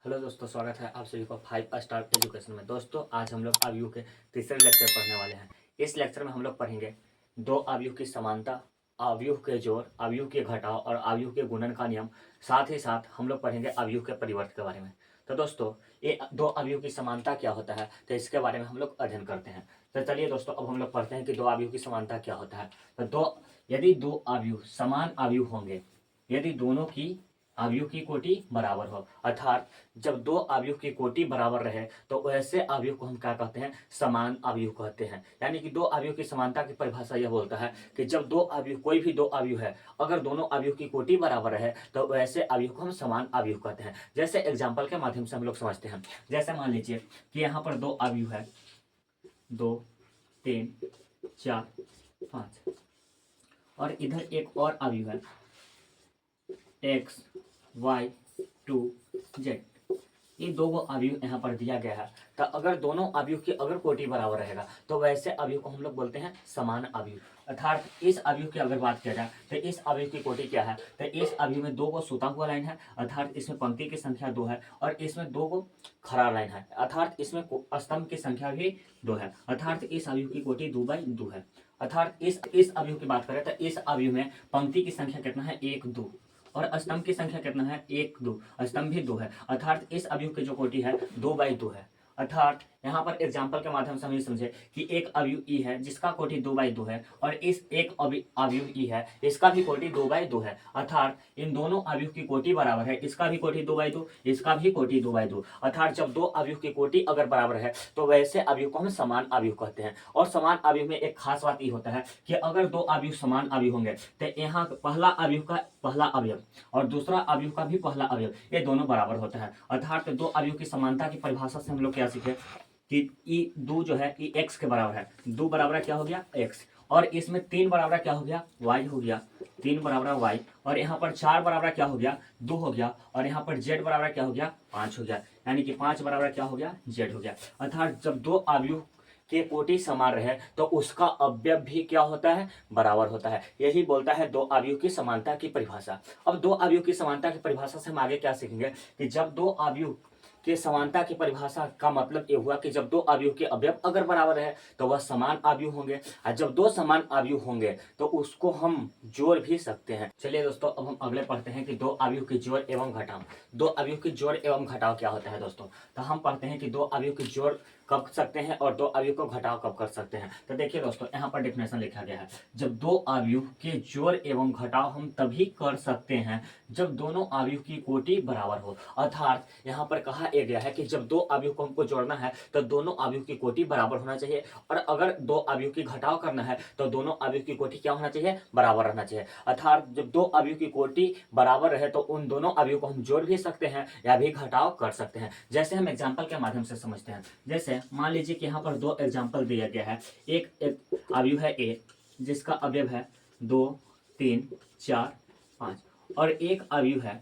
Hello दोस्तों, स्वागत है आप सभी को 5 स्टार एजुकेशन में। दोस्तों, आज हम लोग अवयव के तीसरे लेक्चर पढ़ने वाले हैं। इस लेक्चर में हम लोग पढ़ेंगे दो अवयव की समानता, अवयव के जोड़, अवयव के घटाव और अवयव के गुणन का नियम। साथ ही साथ हम लोग पढ़ेंगे अवयव के परिवर्त के बारे में। तो दोस्तों, ये दो अवयव की समानता क्या होता है, तो इसके बारे में हम लोग अध्ययन करते हैं। तो चलिए दोस्तों, अब हम लोग पढ़ते हैं कि दो अवयव की समानता क्या होता है। तो यदि दो अवयव समान अवयव होंगे, यदि दोनों की अवयव की कोटि बराबर हो, अर्थात जब दो अवयव की कोटि बराबर रहे तो ऐसे अवयव को हम क्या कहते हैं, समान अवयव कहते हैं। यानी कि दो अवयव की समानता की परिभाषा यह बोलता है कि जब दो अवयव, कोई भी दो अवयव है, अगर दोनों अवयव की कोटि बराबर है तो वैसे अवयव को हम समान अवयव कहते हैं। जैसे एग्जाम्पल के माध्यम से हम लोग समझते हैं। जैसे मान लीजिए कि यहाँ पर दो अवयव है, 2 3 4 5, और इधर एक और अवयव है x y 2 z। ये दो अवयव यहाँ पर दिया गया है। तो अगर दोनों अवयव की अगर कोटि बराबर रहेगा तो वैसे अवयव को हम लोग बोलते हैं समान अवयव। अर्थात इस अवयव की अगर बात किया जाए तो इस अवयव की कोटि क्या है, तो इस अवयव में दो को सूता हुआ लाइन है, अर्थात इसमें पंक्ति की संख्या 2 है, और इसमें दो को खड़ा लाइन है, अर्थात इसमें स्तंभ की संख्या भी 2 है, अर्थात इस अवयव की कोटि 2/2 है। अर्थात इस अवयव की बात करें तो इस अवयव में पंक्ति की संख्या कितना है, 1 2, और स्तंभ की संख्या कितना है, 1 2, स्तंभ भी 2 है, अर्थात इस अवयव की जो कोटि है 2/2 है। अर्थात यहाँ पर एग्जाम्पल के माध्यम से हम ये समझे कि एक अवयव ई है जिसका कोटि 2/2 है, और इस एक अवयव ई है इसका भी कोटि 2/2 है। अर्थात इन दोनों अवयव की कोटि बराबर है, इसका भी कोटि 2/2, इसका भी कोटि 2/2। अर्थात जब दो अवयव की कोटि अगर बराबर है तो वैसे अवयव को हम समान अवयव कहते हैं। और समान अवयव में एक खास बात ये होता है कि अगर दो अवयव समान अवयव होंगे तो यहाँ पहला अवयव का पहला अवयव और दूसरा अवयव का भी पहला अवयव, ये दोनों बराबर होता है। अर्थात दो अवयव की समानता की परिभाषा से हम लोग क्या सीखे कि ई दो जो है, ई एक्स के बराबर है, दो बराबर क्या हो गया, एक्स, और इसमें 3 बराबर क्या हो गया, वाई हो गया, 3 बराबर वाई, और यहाँ पर 4 बराबर क्या हो गया, 2 हो गया, और यहाँ पर जेड बराबर क्या हो गया, 5 हो गया, यानी कि 5 बराबर क्या हो गया, जेड हो गया। अर्थात जब दो अवयव के कोटि समान रहे तो उसका अवयव भी क्या होता है, बराबर होता है। यही बोलता है दो अवयव की समानता की परिभाषा। अब दो अवयव की समानता की परिभाषा से हम आगे क्या सीखेंगे कि जब दो अवयव के समानता की परिभाषा का मतलब ये हुआ कि जब दो अवयव के अवयव अगर बराबर है तो वह समान अवयव होंगे, और जब दो समान अवयव होंगे तो उसको हम जोड़ भी सकते हैं। चलिए दोस्तों, अब हम अगले पढ़ते हैं कि दो अवयव के जोड़ एवं घटाव। दो अवयव के जोड़ एवं घटाव क्या होता है दोस्तों। तो हम पढ़ते हैं कि दो अवयव के जोड़ कब कर सकते हैं और दो अवयव को घटाव कब कर सकते हैं। तो देखिए दोस्तों, यहाँ पर डेफिनेशन लिखा गया है, जब दो अवयव के जोड़ एवं घटाव हम तभी कर सकते हैं जब दोनों अवयव की कोटि बराबर हो। अर्थात यहाँ पर कहा गया है कि जब दो अवयव को हमको जोड़ना है तो दोनों अवयव की कोटि बराबर होना चाहिए, और अगर दो अवयव की घटाव करना है तो दोनों अवयव की कोटि क्या होना चाहिए, बराबर रहना चाहिए। अर्थात जब दो अवयव की कोटि बराबर रहे तो उन दोनों अवयव को हम जोड़ भी सकते हैं या भी घटाव कर सकते हैं। जैसे हम एग्जाम्पल के माध्यम से समझते हैं। जैसे मान लीजिए कि यहाँ पर दो एग्जाम्पल दिया गया है। एक अवयव है ए जिसका अवयव है 2 3 4 5, और एक अवयव है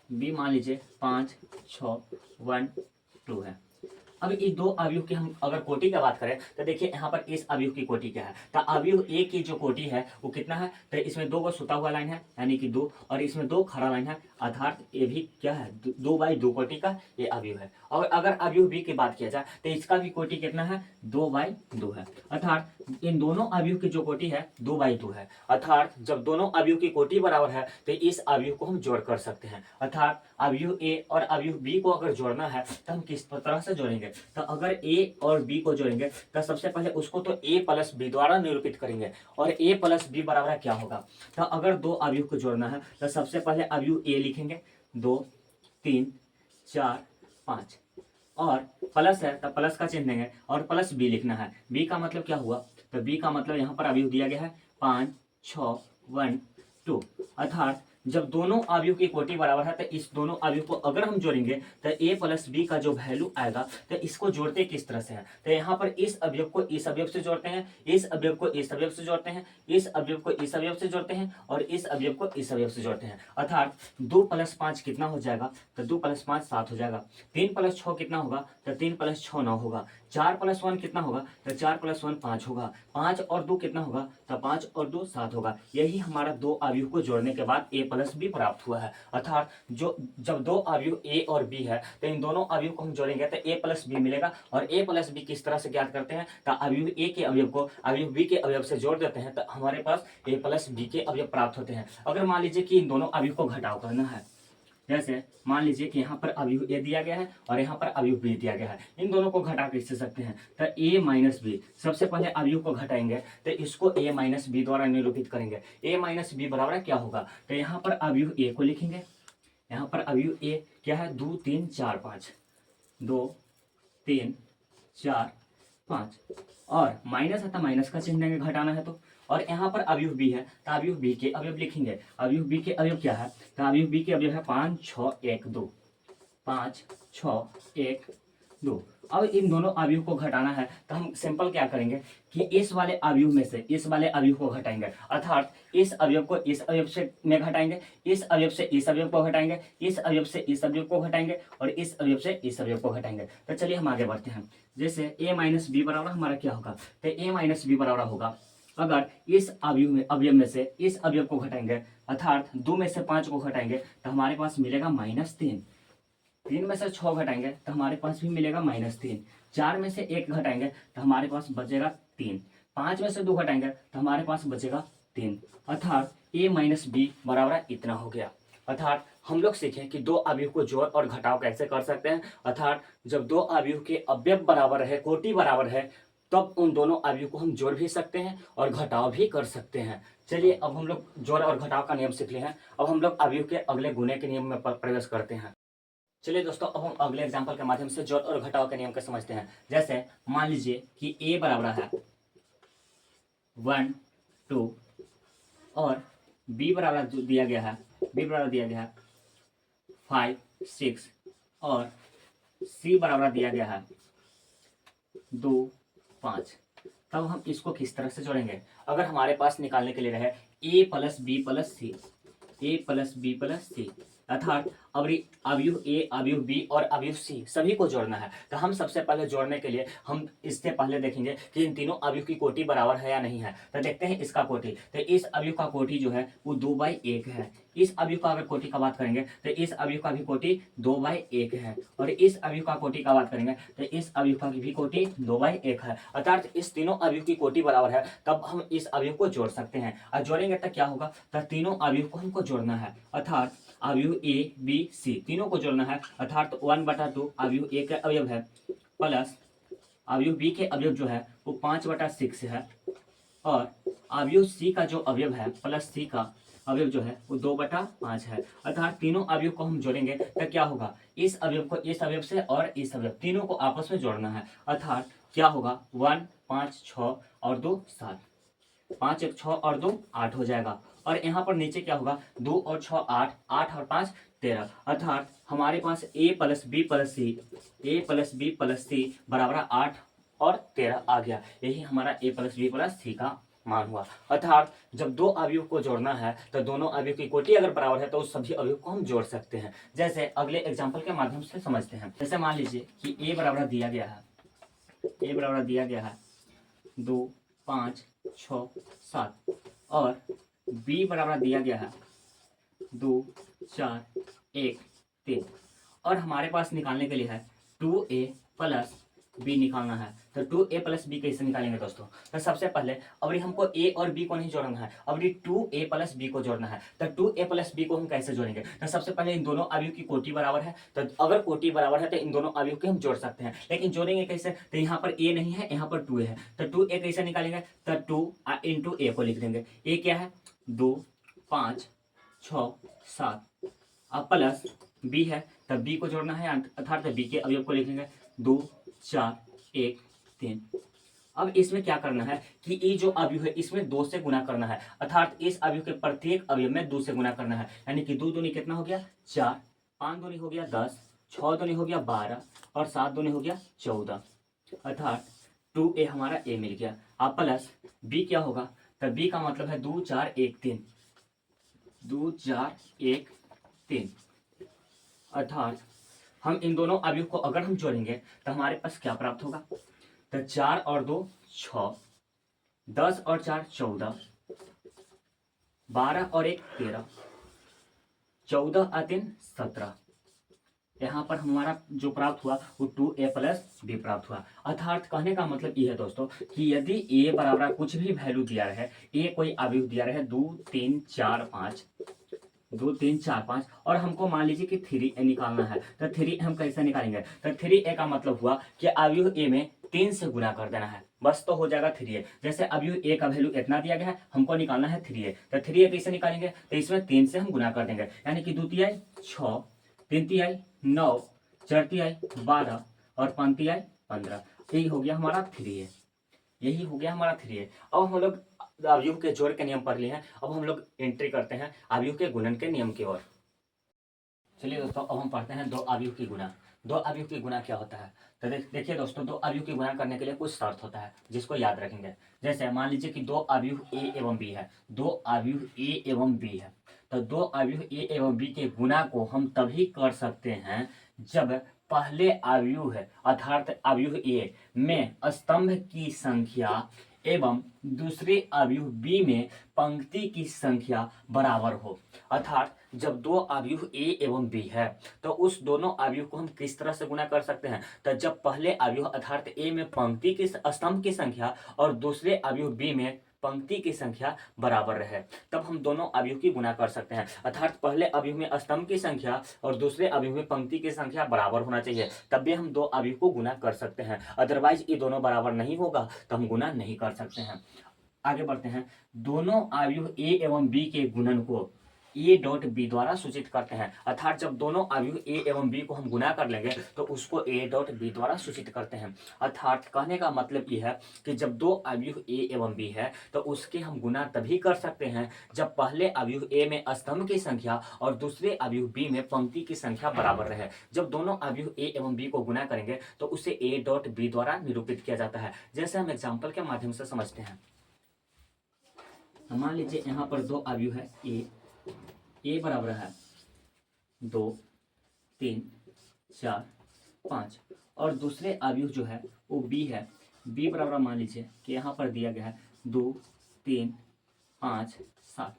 बी, मान लीजिए 5 6 1 2 है। अब ये दो अवयव की हम अगर कोटि की बात करें तो देखिए यहाँ पर इस अवयव की कोटि क्या है, तो अवयव ए की जो कोटि है वो कितना है, तो इसमें 2 को सुता हुआ लाइन है यानी कि 2, और इसमें 2 खड़ा लाइन है, अर्थात ये भी क्या है, 2/2 कोटि का ये अवयव है। और अगर अवयव बी की बात किया जाए तो इसका भी कोटि कितना है, 2/2 है। अर्थात इन दोनों अवयव की जो कोटि है 2/2 है। अर्थात जब दोनों अवयव की कोटि बराबर है तो इस अवयव को हम जोड़ कर सकते हैं। अर्थात अवयव ए और अवयव बी को अगर जोड़ना है तो हम किस तरह से जोड़ेंगे, तो अगर ए और बी को जोड़ेंगे तो सबसे पहले उसको तो a प्लस बी द्वारा निरूपित करेंगे, और a प्लस बी बराबर क्या होगा। तो अगर दो अवयव को जोड़ना है तो सबसे पहले अवयव a लिखेंगे, 2 3 4 5, और प्लस है तो प्लस का चिन्ह देंगे, और प्लस बी लिखना है। बी का मतलब क्या हुआ, तो बी का मतलब यहाँ पर अवयव दिया गया है 5 6 1 2। अर्थात जब दोनों अवयव की कोटि बराबर है तो इस दोनों अवयव को अगर हम जोड़ेंगे तो a प्लस बी का जो वैल्यू आएगा, तो इसको जोड़ते किस तरह से है, तो यहाँ पर इस अवयव को इस अवयव से जोड़ते हैं, इस अवयव को इस अवयव से जोड़ते हैं, इस अवयव को इस अवयव से जोड़ते हैं, और इस अवयव को इस अवयव से जोड़ते हैं। अर्थात 2 + 5 कितना हो जाएगा, तो 2 + 5 7 हो जाएगा। 3 + 6 कितना होगा, तो 3 + 6 9 होगा। 4 + 1 कितना होगा, तो 4 + 1 5 होगा, 5 और 2 कितना होगा, तो 5 और 2 7 होगा। यही हमारा दो अवयव को जोड़ने के बाद a + b प्राप्त हुआ है। अर्थात जो जब दो अवयव a और b है तो इन दोनों अवयव को हम जोड़ेंगे तो a + b मिलेगा। और a + b किस तरह से ज्ञात करते हैं, तो अवयव a के अवयव को अवयव b के अवयव से जोड़ देते हैं तो हमारे पास a + b के अवयव प्राप्त होते हैं। अगर मान लीजिए कि इन दोनों अवयव को घटाव करना है, जैसे मान लीजिए कि यहाँ पर अवयव a दिया गया है और यहाँ पर अवयव b दिया गया है, इन दोनों को घटा कैसे सकते हैं, तो a - b। सबसे पहले अवयव को घटाएंगे तो इसको a - b द्वारा निरूपित करेंगे। a - b बराबर क्या होगा, तो यहाँ पर अवयव a को लिखेंगे, यहाँ पर अवयव a क्या है, 2 3 4 5, 2 3 4 5, और माइनस है तो माइनस का चिन्ह देंगे, घटाना है तो। और यहाँ पर अवयव b है तो अवयव b के अवयव लिखेंगे। अवयव b के अवयव क्या है, तो अवयव b के अवयव है 5 6 1 2, 5 6 1 2। अब इन दोनों अवयव को घटाना है तो हम सिंपल क्या करेंगे कि इस वाले अवयव में से इस वाले अवयव को घटाएंगे, अर्थात इस अवयव को इस अवयव से में घटाएंगे, इस अवयव से इस अवयव को घटाएंगे, इस अवयव से इस अवयव को घटाएंगे और इस अवयव से इस अवयव को घटाएंगे। तो चलिए हम आगे बढ़ते हैं। जैसे a - b बराबर हमारा क्या होगा, तो a - b बराबर होगा, अगर इस अवयव में से इस अवयव को घटाएंगे, अर्थात 2 में से 5 को घटाएंगे तो हमारे पास मिलेगा -3, 3 में से 6 घटाएंगे तो हमारे पास भी मिलेगा -3, 4 में से 1 घटाएंगे तो हमारे पास बचेगा 3, 5 में से 2 घटाएंगे तो हमारे पास बचेगा 3, अर्थात a - b बराबर इतना हो गया। अर्थात हम लोग सीखें कि दो अवयव को जोड़ और घटाव कैसे कर सकते हैं। अर्थात जब दो अवयव के अवयव बराबर है, कोटि बराबर है, तब उन दोनों अवयव को हम जोड़ भी सकते हैं और घटाव भी कर सकते हैं। चलिए अब हम लोग जोड़ और घटाव का नियम सीख लिए हैं, अब हम लोग अवयव के अगले गुणे के नियम में प्रवेश करते हैं। चलिए दोस्तों, अब हम अगले एग्जाम्पल के माध्यम से जोड़ और घटाव के नियम को समझते हैं। जैसे मान लीजिए कि a बराबर है 1 2 और b बराबर दिया गया है, b बराबर दिया गया है 5 6 और c बराबर दिया गया है 2 5। तब हम इसको किस तरह से जोड़ेंगे, अगर हमारे पास निकालने के लिए रहे a + b + c, a + b + c, अर्थात अवयव a, अवयव b और अवयव c सभी को जोड़ना है। तो हम सबसे पहले जोड़ने के लिए हम इससे पहले देखेंगे कि इन तीनों अवयव की कोटि बराबर है या नहीं है। तो देखते हैं इसका कोटि, तो इस अवयव का कोटि जो है वो 2/1 है। इस अवयव का अगर कोटि का बात करेंगे तो इस अवयव का भी कोटि 2/1 है, और इस अवयव का कोटि का बात करेंगे तो इस अवयव का भी कोटि 2/1 है। अर्थात इस तीनों अवयव की कोटि बराबर है, तब हम इस अवयव को जोड़ सकते हैं। और जोड़ेंगे तो क्या होगा, तो तीनों अवयव को हमको जोड़ना है, अर्थात अवयव a b c तीनों को जोड़ना है। अर्थात 1/2 अवयव a के अवयव है प्लस अवयव b के अवयव जो है वो 5/6 है, और अवयव c का जो अवयव है प्लस c का अवयव जो है वो 2/5 है। अर्थात तीनों अवयव को हम जोड़ेंगे तो क्या होगा, इस अवयव को इस अवयव से और इस अवयव तीनों को आपस में जोड़ना है। अर्थात क्या होगा, 1 5 6 और 2 7, 5 1 6 और 2 8 हो जाएगा। और यहाँ पर नीचे क्या होगा, 2 और 6 8, 8 और 5 13। अर्थात हमारे पास a + b + c, a + b + c बराबर 8 और 13 आ गया। यही हमारा a + b + c का मान हुआ। अर्थात जब दो अवयव को जोड़ना है तो दोनों अवयव की कोटि अगर बराबर है तो उस सभी अवयव को हम जोड़ सकते हैं। जैसे अगले एग्जाम्पल के माध्यम से समझते हैं। जैसे मान लीजिए कि a बराबर दिया गया है, a बराबर दिया गया है 2 5 6 7 और b बराबर दिया गया है 2 4 1 3, और हमारे पास निकालने के लिए है 2a + b निकालना है। तो 2a + b कैसे निकालेंगे दोस्तों, तो सबसे पहले अभी हमको a और b को नहीं जोड़ना है, अभी 2a + b को जोड़ना है। तो 2a + b को हम कैसे जोड़ेंगे, तो सबसे पहले इन दोनों अवयव की कोटि बराबर है, तो अगर कोटि बराबर है तो इन दोनों अवयव के हम जोड़ सकते हैं। लेकिन जोड़ेंगे कैसे, तो यहाँ पर a नहीं है, यहाँ पर 2a है, तो 2a कैसे निकालेंगे, तो 2 × a को लिख देंगे। a क्या है, 2 5 6 7 प्लस b है, तब b को जोड़ना है, अर्थात b के अवयव को लिखेंगे 2 4 1 3। अब इसमें क्या करना है कि ये जो अवयव है इसमें 2 से गुना करना है, अर्थात इस अवयव के प्रत्येक अवयव में 2 से गुना करना है। यानी कि 2 दूनी कितना हो गया 4, 5 दूनी हो गया 10, 6 दूनी हो गया 12 और 7 दूनी हो गया 14। अर्थात 2a हमारा a मिल गया। अब प्लस b क्या होगा, तो b का मतलब है 2 4 1 3, 2 4 1 3। अर्थात हम इन दोनों अवयव को अगर हम जोड़ेंगे तो हमारे पास क्या प्राप्त होगा, तो 4 और 2 6, 10 और 4 14, 12 और 1 13, 14 और 3 17। यहाँ पर हमारा जो प्राप्त हुआ वो 2a प्लस बी प्राप्त हुआ। अर्थात कहने का मतलब ये है दोस्तों कि यदि a बराबर कुछ भी वैल्यू दिया रहे, a कोई अवयव दिया रहे 2 3 4 5, 2 3 4 5, और हमको मान लीजिए कि 3a निकालना है, तो 3 हम कैसे निकालेंगे? तो 3a का मतलब हुआ कि अवयव a में 3 से गुना कर देना है, बस तो हो जाएगा 3a। जैसे अवयव a का वैल्यू इतना दिया गया है, हमको निकालना है 3a, तो 3a कैसे निकालेंगे? तो इसमें 3 से हम गुना कर देंगे, यानी कि 2 तिहाई 6, 3 तिहाई 9, 4 तिहाई 12 और 5 तिहाई 15। यही हो गया हमारा 3a, यही हो गया हमारा 3a। अब हम लोग अवयव के जोड़ के नियम पढ़ लिए हैं, अब हम लोग एंट्री करते हैं अवयव के गुणन के नियम की ओर। चलिए दोस्तों, अब हम पढ़ते हैं दो अवयव की गुणा। दो अवयव की गुणा क्या होता है? तो देखिए दोस्तों, दो अवयव की गुणा करने के लिए कुछ शर्त होता है जिसको याद रखेंगे। जैसे मान लीजिए कि दो अवयव ए एवं बी है, दो अवयव ए एवं बी है, तो दो अवयव ए एवं बी के गुणा को हम तभी कर सकते हैं जब पहले अवयव है अर्थात अवयव ए में स्तंभ की संख्या एवं दूसरे अवयव बी में पंक्ति की संख्या बराबर हो। अर्थात जब दो अवयव ए एवं बी है तो उस दोनों अवयव को हम किस तरह से गुणा कर सकते हैं? तो जब पहले अवयव अर्थात ए में पंक्ति की स्तंभ की संख्या और दूसरे अवयव बी में पंक्ति की संख्या बराबर रहे, तब हम दोनों अवयव की गुणा कर सकते हैं। अर्थात पहले अवयव में स्तंभ की संख्या और दूसरे अवयव में पंक्ति की संख्या बराबर होना चाहिए, तब भी हम दो अवयव को गुणा कर सकते हैं। अदरवाइज ये दोनों बराबर नहीं होगा तो हम गुणा नहीं कर सकते हैं। आगे बढ़ते हैं। दोनों अवयव ए एवं बी के गुणन को ए डॉट बी द्वारा सूचित करते हैं। अर्थात जब दोनों अवयव ए एवं बी को हम गुणा कर लेंगे तो उसको ए डॉट बी द्वारा सूचित करते हैं। अर्थात कहने का मतलब यह है कि जब दो अवयव ए एवं बी है तो उसके हम गुणा तभी कर सकते हैं जब पहले अवयव ए में स्तंभ की संख्या और दूसरे अवयव बी में पंक्ति की संख्या बराबर रहे। जब दोनों अवयव ए एवं बी को गुणा करेंगे तो उसे ए डॉट बी द्वारा निरूपित किया जाता है। जैसे हम एग्जाम्पल के माध्यम से समझते हैं। मान लीजिए यहाँ पर दो अवयव है ए बराबर है 2 3 4 5, और दूसरे अवयव जो है वो बी है, बी बराबर मान लीजिए कि यहाँ पर दिया गया है 2 3 5 7,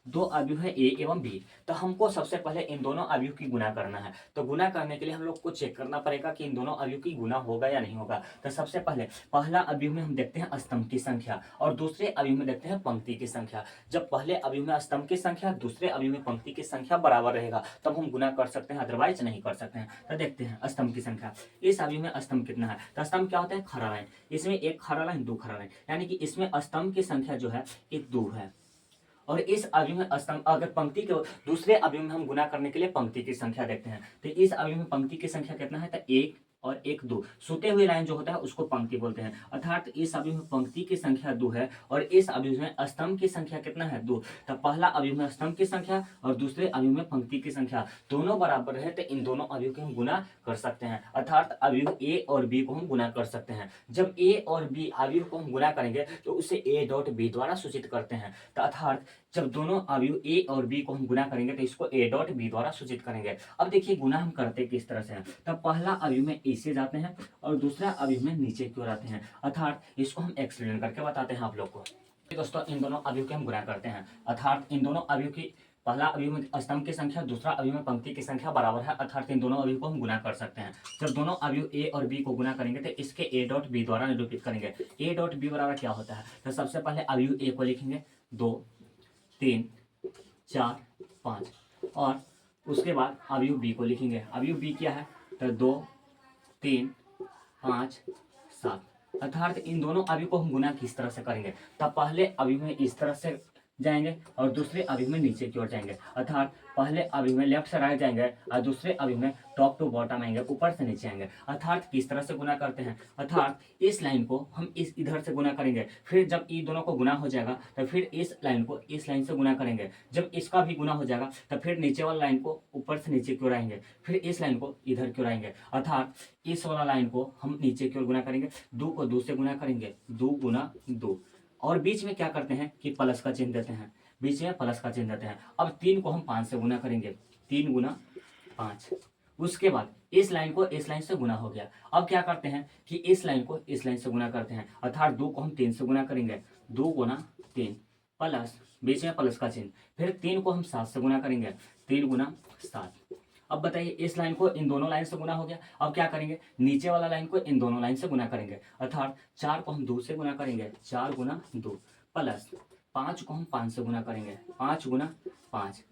दो अवयव है ए एवं बी। तो हमको सबसे पहले इन दोनों अवयव की गुणा करना है। तो गुणा करने के लिए हम लोग को चेक करना पड़ेगा कि इन दोनों अवयव की गुणा होगा या नहीं होगा। तो सबसे पहले पहला अवयव में हम देखते हैं स्तंभ की संख्या और दूसरे अवयव में देखते हैं पंक्ति की संख्या। जब पहले अवयव में स्तंभ की संख्या दूसरे अवयव में पंक्ति की संख्या बराबर रहेगा तब हम गुणा कर सकते हैं, अदरवाइज नहीं कर सकते हैं। तो देखते हैं स्तंभ की संख्या। इस अवयव में स्तंभ कितना है? तो स्तंभ क्या होता है? खड़ा लाइन। इसमें एक खड़ा लाइन दो खड़ा लाइन, यानी कि इसमें स्तंभ की संख्या जो है एक 2 है, और इस अवयव में स्तंभ अगर पंक्ति के दूसरे अवयव में हम गुणा करने के लिए पंक्ति की संख्या देखते हैं। तो इस अवयव में पंक्ति की संख्या कितना है? तो 1 और 1 2। सूते हुए लाइन जो होता है उसको पंक्ति बोलते हैं। अर्थात इस अवयव में पंक्ति की संख्या 2 है और इस अवयव में स्तंभ की संख्या कितना है? 2। तो पहला अवयव में स्तंभ की संख्या और दूसरे अवयव में पंक्ति की संख्या दोनों बराबर है तो इन दोनों अवयव को हम गुणा कर सकते हैं। अर्थात अवयव ए और बी को हम गुणा कर सकते हैं। जब ए और बी अवयव को हम गुणा करेंगे तो उसे ए डॉट बी द्वारा सूचित करते हैं। तो अर्थात जब दोनों अवयव ए और बी को हम गुणा करेंगे तो इसको ए डॉट बी द्वारा सूचित करेंगे। अब देखिए गुणा हम करते किस तरह से हैं। तब पहला अवयव में ए से जाते हैं और दूसरा अवयव में नीचे की ओर आते हैं। अर्थात इसको हम एक्सप्लेन करके बताते हैं आप लोग को। दोस्तों इन दोनों अवयव के हम गुणा करते हैं। अर्थात इन दोनों अवयव की पहला अवयव में स्तंभ की संख्या दूसरा अवयव में पंक्ति की संख्या बराबर है, अर्थात इन दोनों अवयव को हम गुणा कर सकते हैं। जब दोनों अवयव ए और बी को गुणा करेंगे तो इसके ए डॉट बी द्वारा निरूपित करेंगे। ए डॉट बी बराबर क्या होता है? तो सबसे पहले अवयव ए को लिखेंगे 2 3 4 5, और उसके बाद अवयव बी को लिखेंगे। अवयव बी क्या है? तो 2 3 5 7। अर्थात इन दोनों अवयव को हम गुणा किस तरह से करेंगे? तब पहले अवयव में इस तरह से जाएंगे और दूसरे अवयव में नीचे की ओर जाएंगे। अर्थात पहले अवयव में लेफ्ट से राइट जाएंगे और दूसरे अवयव में टॉप टू बॉटम आएंगे, ऊपर से नीचे आएंगे। अर्थात किस तरह से गुणा करते हैं? अर्थात इस लाइन को हम इस इधर से गुणा करेंगे, फिर जब ये दोनों को गुणा हो जाएगा तो फिर इस लाइन को इस लाइन से गुणा करेंगे। जब इसका भी गुणा हो जाएगा तो फिर नीचे वाला लाइन को ऊपर से नीचे की ओर आएंगे, फिर इस लाइन को इधर की ओर आएंगे। अर्थात इस वाला लाइन को हम नीचे की ओर गुणा करेंगे, 2 को 2 से गुणा करेंगे, 2 गुना 2, और बीच में क्या करते हैं कि प्लस का चिन्ह देते हैं, बीच में प्लस का चिन्ह देते हैं। अब 3 को हम 5 से गुना करेंगे, 3 गुना 5। उसके बाद इस लाइन को इस लाइन से गुना हो गया। अब क्या करते हैं कि इस लाइन को इस लाइन से गुना करते हैं, अर्थात 2 को हम 3 से गुना करेंगे, 2 गुना 3 प्लस बीच में प्लस का चिन्ह, फिर 3 को हम 7 से गुना करेंगे, 3 गुना 7। अब बताइए इस लाइन को इन दोनों लाइन से गुना हो गया। अब क्या करेंगे, नीचे वाला लाइन को इन दोनों लाइन से गुना करेंगे, अर्थात 4 को हम 2 से गुना करेंगे, 4 गुना 2 प्लस 5 को हम 5 से गुना करेंगे, 5 गुना 5।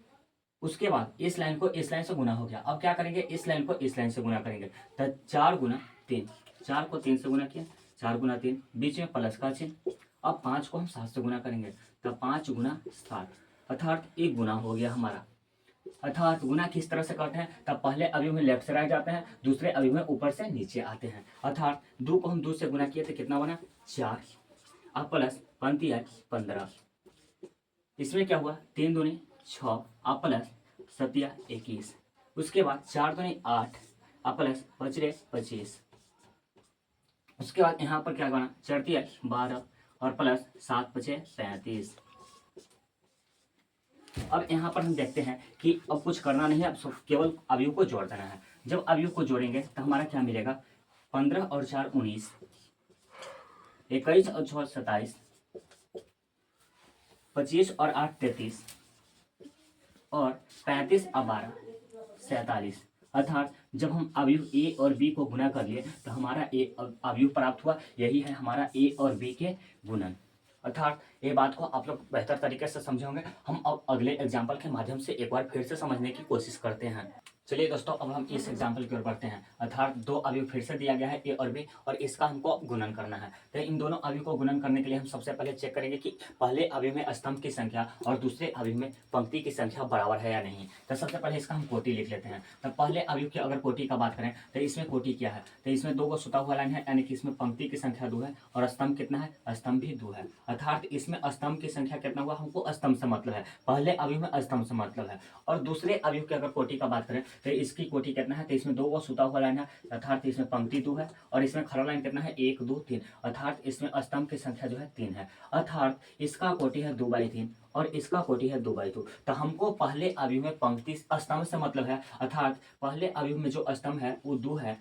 उसके बाद इस लाइन को इस लाइन से गुना हो गया। अब क्या करेंगे, इस लाइन को इस लाइन से गुना करेंगे, तो 4 गुना 3, 4 को 3 से गुना किया, 4 गुना 3 बीच में प्लस का चिन्ह। अब 5 को हम 7 से गुना करेंगे, तो 5 गुना 7, अर्थात एक गुना हो गया हमारा। अर्थात गुना किस तरह से करते हैं, तब पहले अवयव में लेफ्ट से राइट जाते हैं, दूसरे अवयव में ऊपर से नीचे आते हैं। अर्थात 2 को हम 2 से गुना किए तो कितना बना 4, अब प्लस पंक्ति है 15, इसमें क्या हुआ 3 दूनी 6, अब प्लस 7 21, उसके बाद 4 दूनी 8, अब प्लस 5 25, उसके बाद यहाँ पर क्या बना 4 12 और प्लस 7 5 35। अब यहाँ पर हम देखते हैं कि अब कुछ करना नहीं है, अब केवल अवयव को जोड़ देना है। जब अवयव को जोड़ेंगे तो हमारा क्या मिलेगा, 15 और 4 19, 21 और 6 27, 25 और 8 33 और 35 और 12 47। अर्थात जब हम अवयव ए और बी को गुना कर लिए तो हमारा ए अवयव प्राप्त हुआ, यही है हमारा ए और बी के गुणन। अर्थात ये बात को आप लोग बेहतर तरीके से समझे होंगे। हम अब अगले एग्जाम्पल के माध्यम से एक बार फिर से समझने की कोशिश करते हैं। चलिए दोस्तों, अब हम इस एग्जाम्पल की ओर बढ़ते हैं। अर्थात 2 अवयव फिर से दिया गया है ए और बी, और इसका हमको गुणन करना है। तो इन दोनों अवयव को गुणन करने के लिए हम सबसे पहले चेक करेंगे कि पहले अवयव में स्तंभ की संख्या और दूसरे अवयव में पंक्ति की संख्या बराबर है या नहीं। तो सबसे पहले इसका हम कोटि लिख लेते हैं। तो पहले अवयव की अगर कोटि का बात करें तो इसमें कोटि क्या है, तो इसमें 2 को सुता हुआ लाइन है, यानी कि इसमें पंक्ति की संख्या 2 है और स्तंभ कितना है, स्तंभ भी 2 है। अर्थात इसमें स्तंभ की संख्या कितना हुआ, हमको स्तंभ से मतलब है, पहले अवयव में स्तंभ से मतलब है। और दूसरे अवयव की अगर कोटि का बात करें तो इसकी कोटि कितना है, तो इसमें 2 को सुता हुआ लाइन है, अर्थात इसमें पंक्ति 2 है, और इसमें खड़ा लाइन कितना है 1 2 3, अर्थात इसमें स्तंभ की संख्या जो है 3 है। अर्थात इसका कोटि है 2/3 और इसका कोटि है 2/2। तो हमको पहले अवयव में पंक्ति स्तंभ से मतलब है, अर्थात पहले अवयव में जो स्तंभ है वो 2 है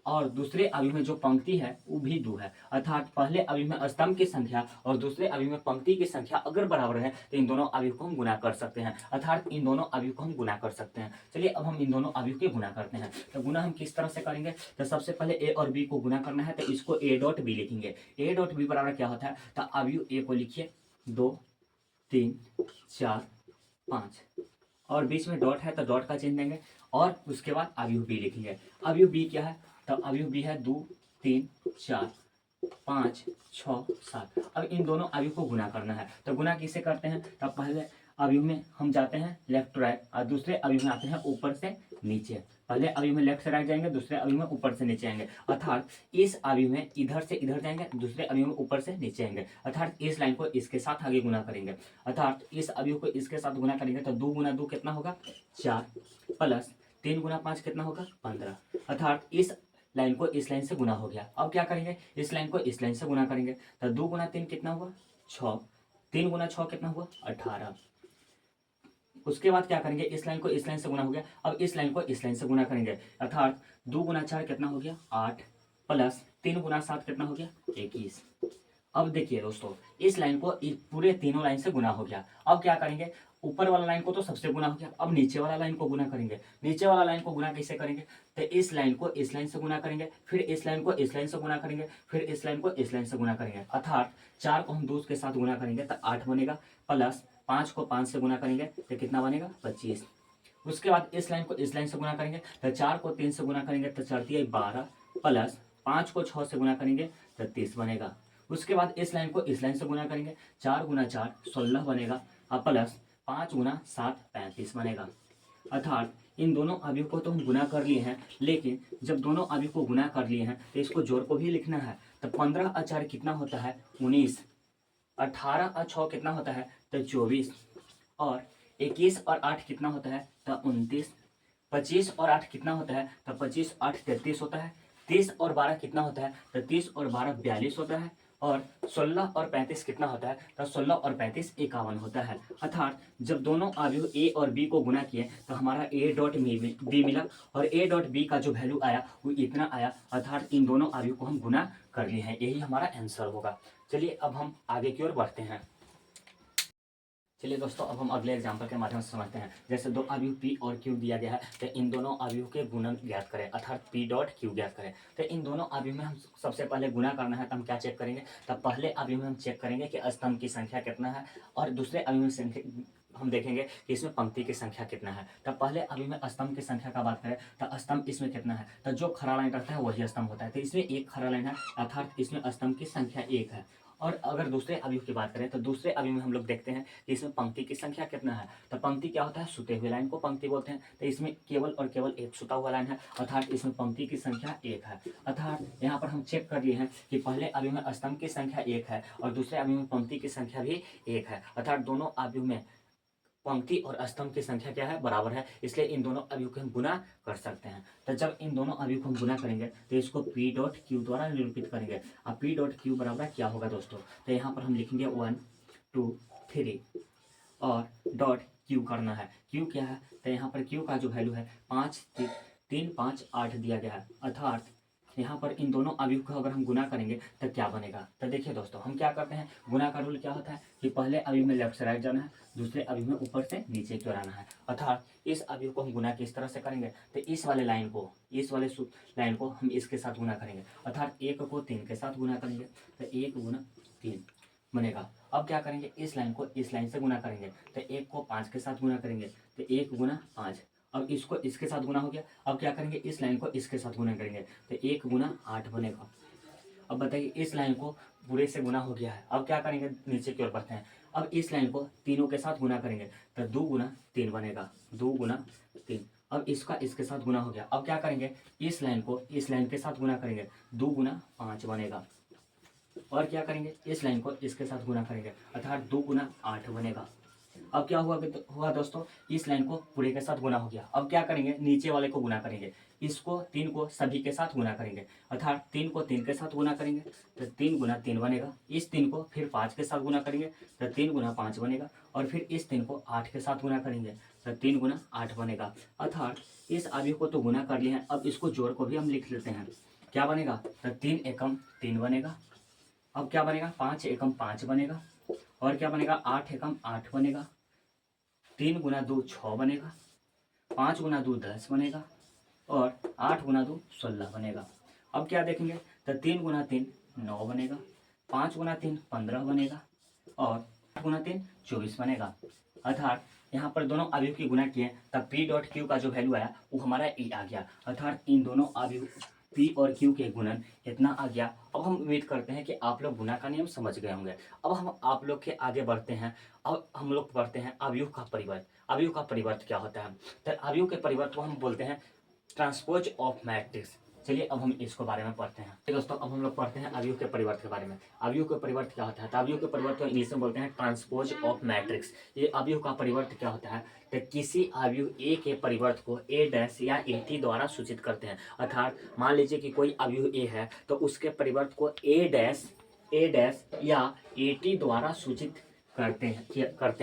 और दूसरे अवयव में जो पंक्ति है वो भी 2 है। अर्थात पहले अवयव में स्तंभ की संख्या और दूसरे अवयव में पंक्ति की संख्या अगर बराबर है तो इन दोनों अवयव को हम गुना कर सकते हैं, अर्थात इन दोनों अवयव को हम गुना कर सकते हैं। चलिए अब हम इन दोनों अवयव के गुना करते हैं। तो गुना हम किस तरह से करेंगे, तो सबसे पहले ए और बी को गुना करना है, तो इसको ए डॉट बी लिखेंगे। ए डॉट बी बराबर क्या होता है, तो अवयव ए को लिखिए 2 3 4 5 और बीच में डॉट है तो डॉट का चिन्ह देंगे, और उसके बाद अवयव बी लिखेंगे। अवयव बी क्या है, तो अवयव बी है 2 3 4 5 6 7। अब इन दोनों अवयव को गुना करना है। तो गुना किसे करते हैं, तो पहले अवयव में हम जाते हैं लेफ्ट टू राइट और दूसरे अवयव में आते हैं ऊपर से नीचे। पहले अवयव में लेफ्ट से राइट जाएंगे, दूसरे अवयव में ऊपर से नीचे आएंगे। अर्थात इस अवयव में इधर से इधर जाएंगे, दूसरे अवयव में ऊपर से नीचे आएंगे। अर्थात इस लाइन को इसके साथ आगे गुना करेंगे, अर्थात इस अवयव को इसके साथ गुना करेंगे तो 2 गुना 2 कितना होगा 4 प्लस 3 गुना 5 कितना होगा 15। अर्थात इस लाइन को इस लाइन से गुना हो गया। अब क्या करेंगे, इस लाइन को इस लाइन से गुना करेंगे, तो 2 गुना 3 कितना हुआ 6, 3 गुना 6 कितना हुआ 18। उसके बाद क्या करेंगे, इस लाइन को इस लाइन से गुना हो गया, अब इस लाइन को इस लाइन से गुना करेंगे, अर्थात 2 गुना 4 कितना हो गया 8 प्लस 3 गुना 7 कितना हो गया 21। अब देखिए दोस्तों, इस लाइन को पूरे तीनों लाइन से गुना हो गया। अब क्या करेंगे, ऊपर वाला लाइन को तो सबसे गुना हो गया, अब नीचे वाला लाइन को गुना करेंगे। नीचे वाला लाइन को गुना कैसे करेंगे, तो इस लाइन को इस लाइन से गुना करेंगे, फिर इस लाइन को इस लाइन से गुना करेंगे, फिर इस लाइन को इस लाइन से गुना करेंगे। अर्थात 4 को हम 2 के साथ गुना करेंगे तो 8 बनेगा, प्लस 5 को 5 से गुना करेंगे तो कितना बनेगा 25। उसके बाद इस लाइन को इस लाइन से गुना करेंगे तो 4 को 3 से गुना करेंगे तो 4 × 12 प्लस 5 को 6 से गुना करेंगे तो 30 बनेगा। उसके बाद इस लाइन को इस लाइन से गुना करेंगे, 4 गुना 4 16 बनेगा, और प्लस 5 गुना 7 35 बनेगा। अर्थात इन दोनों अवयव को तो हम गुना कर लिए हैं, लेकिन जब दोनों अवयव को गुना कर लिए हैं तो इसको जोड़ को भी लिखना है। तो 15 और 4 कितना होता है 19, 18 और 6 कितना होता है तो 24, और 21 और 8 कितना होता है तो 29, 25 और 8 कितना होता है तो 25 8 33 होता है, 30 और 12 कितना होता है तो 30 और 12 42 होता है, और 16 और 35 कितना होता है, तो 16 और 35 51 होता है। अर्थात जब दोनों अवयव ए और बी को गुना किए तो हमारा ए डॉट बी मिला और ए डॉट बी का जो वैल्यू आया वो इतना आया। अर्थात इन दोनों अवयव को हम गुना कर लिए हैं, यही हमारा आंसर होगा। चलिए अब हम आगे की ओर बढ़ते हैं। चलिए दोस्तों अब हम अगले एग्जाम्पल के माध्यम से समझते हैं। जैसे दो अवयव पी और क्यू दिया गया है, तो इन दोनों अवयव के गुणन ज्ञात करें, अर्थात पी डॉट क्यू ज्ञात करें। तो इन दोनों अवयव में हम सबसे पहले गुना करना है, तो हम क्या चेक करेंगे, तब पहले अवयव में हम चेक करेंगे कि स्तंभ की संख्या कितना है, और दूसरे अवयव में संख्या हम देखेंगे कि इसमें पंक्ति की संख्या कितना है। तब पहले अवयव में स्तंभ की संख्या का बात करें तो स्तंभ इसमें कितना है, तो जो खड़ा लाइन रहता है वही स्तंभ होता है, तो इसमें एक खड़ा लाइन है, अर्थात इसमें स्तंभ की संख्या एक है। और अगर दूसरे अवयव की बात करें तो दूसरे अवयव में हम लोग देखते हैं कि इसमें पंक्ति की संख्या कितना है, तो पंक्ति क्या होता है, सुते हुए लाइन को पंक्ति बोलते हैं, तो इसमें केवल और केवल एक सुता हुआ लाइन है, अर्थात इसमें पंक्ति की संख्या एक है। अर्थात यहाँ पर हम चेक कर लिए हैं कि पहले अवयव में स्तंभ की संख्या एक है और दूसरे अवयव में पंक्ति की संख्या भी एक है, अर्थात दोनों अवयव में पंक्ति और स्तंभ की संख्या क्या है, बराबर है, इसलिए इन दोनों अवयव को हम गुना कर सकते हैं। तो जब इन दोनों अवयव को हम गुना करेंगे तो इसको पी डॉट क्यू द्वारा निरूपित करेंगे। अब पी डॉट क्यू बराबर क्या होगा दोस्तों, तो यहाँ पर हम लिखेंगे 1 2 3 और डॉट क्यू करना है। क्यू क्या है, तो यहाँ पर क्यू का जो वैल्यू है 5 3 5 8 दिया गया है। अर्थात यहाँ पर इन दोनों अवयव को अगर हम गुना करेंगे तो क्या बनेगा, तो देखिए दोस्तों हम क्या करते हैं, गुना का रूल क्या होता है कि पहले अवयव में लेफ्ट से राइट जाना है, दूसरे अवयव में ऊपर से नीचे की ओर आना है। अर्थात इस अवयव को हम गुना किस तरह से करेंगे, तो इस वाले लाइन को हम इसके साथ गुना करेंगे, अर्थात 1 को 3 के साथ गुना करेंगे, तो 1 गुना 3 बनेगा। अब क्या करेंगे, इस लाइन को इस लाइन से गुना करेंगे, तो 1 को 5 के साथ गुना करेंगे, तो 1 गुना 5। अब इसको इसके साथ गुना हो गया, अब क्या करेंगे, इस लाइन को इसके साथ गुना करेंगे, तो 1 गुना 8 बनेगा। अब बताइए इस लाइन को पूरे से गुना हो गया है, अब क्या करेंगे, नीचे की ओर बढ़ते हैं। अब इस लाइन को तीनों के साथ गुना करेंगे तो 2 गुना 3 बनेगा, 2 गुना 3। अब इसका इसके साथ गुना हो गया, अब क्या करेंगे, इस लाइन को इस लाइन के साथ गुना करेंगे, 2 गुना 5 बनेगा। और क्या करेंगे, इस लाइन को इसके साथ गुना करेंगे, अर्थात 2 गुना 8 बनेगा। अब क्या हुआ दोस्तों, इस लाइन को पूरे के साथ गुना हो गया, अब क्या करेंगे, नीचे वाले को गुना करेंगे, इसको 3 को सभी के साथ गुना करेंगे, अर्थात 3 को 3 के साथ गुना करेंगे तो 3 गुना 3 बनेगा। इस 3 को फिर 5 के साथ गुना करेंगे तो 3 गुना 5 बनेगा, और फिर इस 3 को 8 के साथ गुना करेंगे तो 3 गुना 8 बनेगा। अर्थात इस अवयव को तो गुना कर लिए हैं, अब इसको जोड़ को भी हम लिख लेते हैं, क्या बनेगा, तो 3 एकम 3 बनेगा। अब क्या बनेगा, 5 एकम 5 बनेगा, और क्या बनेगा, 8 एकम 8 बनेगा, 3 गुना 2 6 बनेगा, 5 गुना 2 10 बनेगा, और 8 गुना 2 16 बनेगा। अब क्या देखेंगे, तो 3 गुना 3 9 बनेगा, 5 गुना 3 15 बनेगा, और 8 गुना 3 24 बनेगा। अर्थात यहाँ पर दोनों अवयव की गुना किए तब पी डॉट क्यू का जो वैल्यू आया वो हमारा ई आ गया, अर्थात इन दोनों अवयव पी और क्यू के गुणन इतना आ गया। अब हम उम्मीद करते हैं कि आप लोग गुना का नियम समझ गए होंगे। अब हम आप लोग के आगे बढ़ते हैं। अब हम लोग पढ़ते हैं अवयव का परिवर्त। अवयव का परिवर्त क्या होता है, तो अवयव के परिवर्त को हम बोलते हैं ट्रांसपोज ऑफ मैट्रिक्स। चलिए अब हम इसको बारे में पढ़ते हैं। तो दोस्तों अब हम लोग पढ़ते हैं अवयव के परिवर्त के बारे में। अवयव के परिवर्त क्या होता है, तो अवयव के परिवर्त को इंग्लिश में बोलते हैं ट्रांसपोज ऑफ मैट्रिक्स। ये अवयव का परिवर्त क्या होता है, तो किसी अवयव ए के परिवर्त को ए डैश या ए टी द्वारा सूचित करते हैं। अर्थात मान लीजिए कि कोई अवयव ए है तो उसके परिवर्त को ए डैश या ए टी द्वारा सूचित करते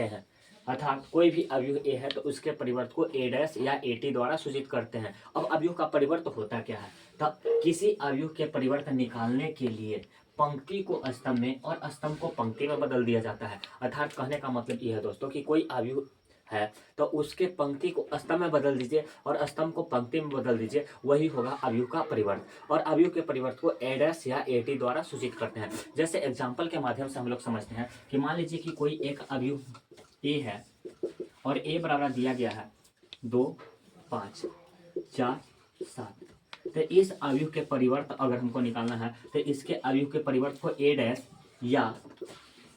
हैं। अर्थात कोई भी अवयव ए है तो उसके परिवर्त को ए डैश या ए टी द्वारा सूचित करते हैं। अब अवयव का परिवर्त होता क्या है, तब किसी अवयव के परिवर्त निकालने के लिए पंक्ति को स्तंभ में और स्तंभ को पंक्ति में बदल दिया जाता है। अर्थात कहने का मतलब ये है दोस्तों कि कोई अवयव है तो उसके पंक्ति को स्तंभ में बदल दीजिए और स्तंभ को पंक्ति में बदल दीजिए, वही होगा अवयव का परिवर्त। और अवयव के परिवर्त को ए डैश या ए टी द्वारा सूचित करते हैं। जैसे एग्जाम्पल के माध्यम से हम लोग समझते हैं कि मान लीजिए कि कोई एक अवयव ए है और ए बराबर दिया गया है 2 5 4 7। तो इस अवयव के परिवर्त अगर हमको निकालना है तो इसके अवयव के परिवर्त को ए डैश या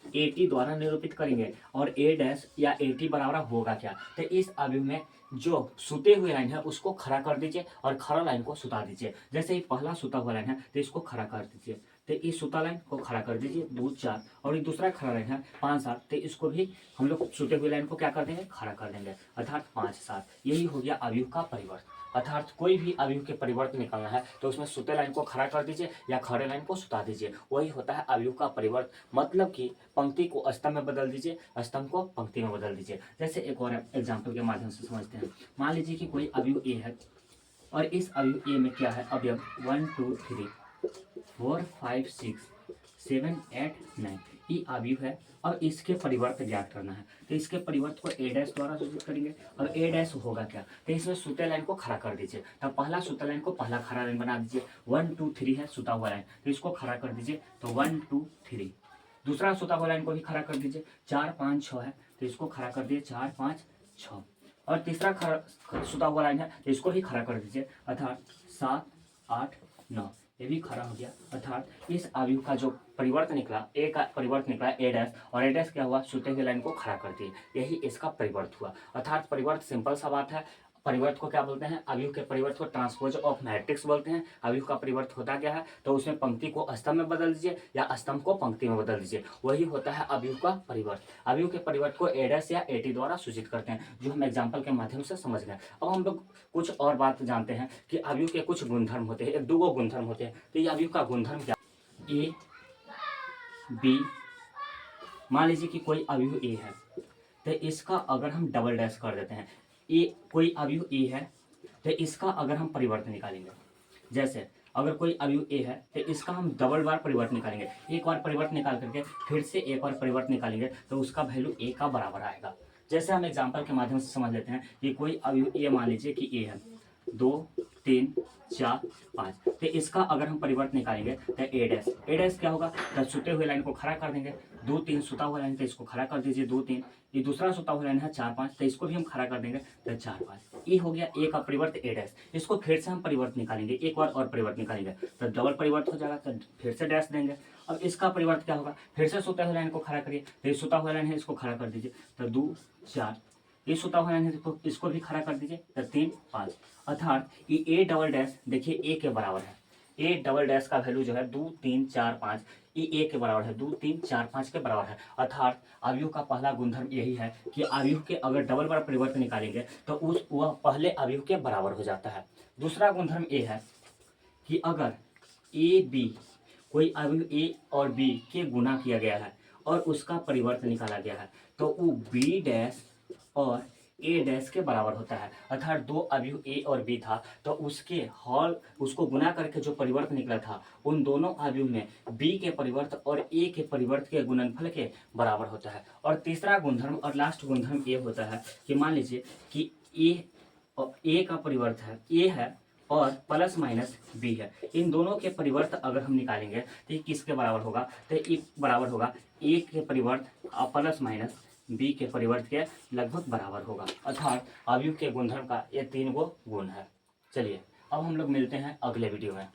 ए टी द्वारा निरूपित करेंगे। और ए डैश या ए टी बराबर होगा क्या, तो इस अवयव में जो सुते हुए लाइन है उसको खड़ा कर दीजिए और खड़ा लाइन को सुता दीजिए। जैसे ही पहला सुता हुआ लाइन है तो इसको खड़ा कर दीजिए, तो इस सूता लाइन को खड़ा कर दीजिए 2 4, और ये दूसरा खड़ा लाइन है 5 7, तो इसको भी हम लोग सूते हुए लाइन को क्या कर देंगे, खड़ा कर देंगे, अर्थात 5 7। यही हो गया अवयव का परिवर्त। अर्थात कोई भी अवयव के परिवर्त निकालना है तो उसमें सूते लाइन को खड़ा कर दीजिए या खड़े लाइन को सुता दीजिए, वही होता है अवयव का परिवर्त। मतलब कि पंक्ति को स्तंभ में बदल दीजिए, स्तंभ को पंक्ति में बदल दीजिए। जैसे एक और एग्जाम्पल के माध्यम से समझते हैं। मान लीजिए कि कोई अवयव ए है और इस अवयव ए में क्या है, अवयव 1 2 3 4 5 6 7 8 9 ये अवयव है और इसके परिवर्त ज्ञात करना है। तो इसके परिवर्त को ए डैश द्वारा सूचित करेंगे। और ए डैश होगा क्या, तो इसमें सूते लाइन को खड़ा कर दीजिए। तो पहला सूते लाइन को पहला खड़ा लाइन बना दीजिए। 1 2 3 है सूता हुआ लाइन, तो इसको खड़ा कर दीजिए, तो 1 2 3। दूसरा सूता हुआ लाइन को भी खड़ा कर दीजिए। 4 5 6 है, तो इसको खड़ा कर दीजिए 4 5 6। और तीसरा खड़ा सूता हुआ लाइन है, तो इसको भी खड़ा कर दीजिए, अर्थात 7 8 9। ये भी खड़ा हो गया। अर्थात इस अवयव का जो परिवर्त निकला, ए का परिवर्त निकला ए डैश, और ए डैश क्या हुआ, सूते हुए लाइन को खड़ा कर दिए, यही इसका परिवर्त हुआ। अर्थात परिवर्त सिंपल सा बात है। परिवर्त को क्या बोलते हैं, अवयव के परिवर्त को ट्रांसपोज ऑफ मैट्रिक्स बोलते हैं। अवयव का परिवर्त होता क्या है, तो उसमें पंक्ति को स्तंभ में बदल दीजिए या स्तंभ को पंक्ति में बदल दीजिए, वही होता है अवयव का परिवर्त। अवयव के परिवर्त को ए डैश या एटी द्वारा सूचित करते हैं, जो हम एग्जाम्पल के माध्यम से समझ गए। अब हम लोग कुछ और बात जानते हैं कि अवयव के कुछ गुणधर्म होते हैं, एक दो गुणधर्म होते हैं। तो ये अवयव का गुणधर्म क्या, ए बी, मान लीजिए कि कोई अवयव ए है, तो इसका अगर हम डबल डैश कर देते हैं, ए कोई अवयव ए है, तो इसका अगर हम परिवर्त निकालेंगे, जैसे अगर कोई अवयव ए है तो इसका हम डबल बार परिवर्त निकालेंगे, एक बार परिवर्त निकाल करके फिर से एक बार परिवर्त निकालेंगे, तो उसका वैल्यू ए का बराबर आएगा। जैसे हम एग्जांपल के माध्यम से समझ लेते हैं कि कोई अवयव ए मान लीजिए कि ए है, 2 3 4 5, तो इसका अगर हम परिवर्त निकालेंगे तो ए डैश क्या होगा, तो सूते हुए लाइन को खड़ा कर देंगे। 2 3 सूता हुआ लाइन, तो इसको खड़ा कर दीजिए 2 3। ये दूसरा सूता हुआ लाइन है 4 5, तो इसको भी हम खड़ा कर देंगे, तो 4 5। ये हो गया ए का परिवर्त ए डैश। इसको फिर से हम परिवर्त निकालेंगे, एक बार और परिवर्त निकालेंगे तो डबल परिवर्त हो जाएगा, तो फिर से डैश देंगे। अब इसका परिवर्त क्या होगा, फिर से सूता हुआ लाइन को खड़ा करिए, तो ये सूता हुआ लाइन है, इसको खड़ा कर दीजिए, तो 2 4। ये सूता हुआ लाइन है, इसको भी खड़ा कर दीजिए, तो 3 5। अर्थात ये ए डबल डैश देखिए ए के बराबर है। ए डबल डैश का वैल्यू जो है 2 3 4 5, ये ए के बराबर है, 2 3 4 5 के बराबर है। अर्थात अवयव का पहला गुणधर्म यही है कि अवयव के अगर डबल बार परिवर्तन निकालेंगे तो वह पहले अवयव के बराबर हो जाता है। दूसरा गुणधर्म ये है कि अगर ए बी, कोई अवयव ए और बी के गुना किया गया है और उसका परिवर्तन निकाला गया है, तो वो बी डैश और ए डैश के बराबर होता है। अर्थात दो अवयव ए और बी था, तो उसको गुना करके जो परिवर्त निकला था, उन दोनों अवयव में बी के परिवर्त और ए के परिवर्त के गुणनफल के बराबर होता है। और तीसरा गुणधर्म और लास्ट गुणधर्म ये होता है कि मान लीजिए कि ए का परिवर्त है, ए है और प्लस माइनस बी है, इन दोनों के परिवर्त अगर हम निकालेंगे तो ये किसके बराबर होगा, तो ये बराबर होगा ए के परिवर्त प्लस माइनस बी के परिवर्त के लगभग बराबर होगा। अर्थात अवयव के गुणधर्म का ये 3 गुण है। चलिए अब हम लोग मिलते हैं अगले वीडियो में।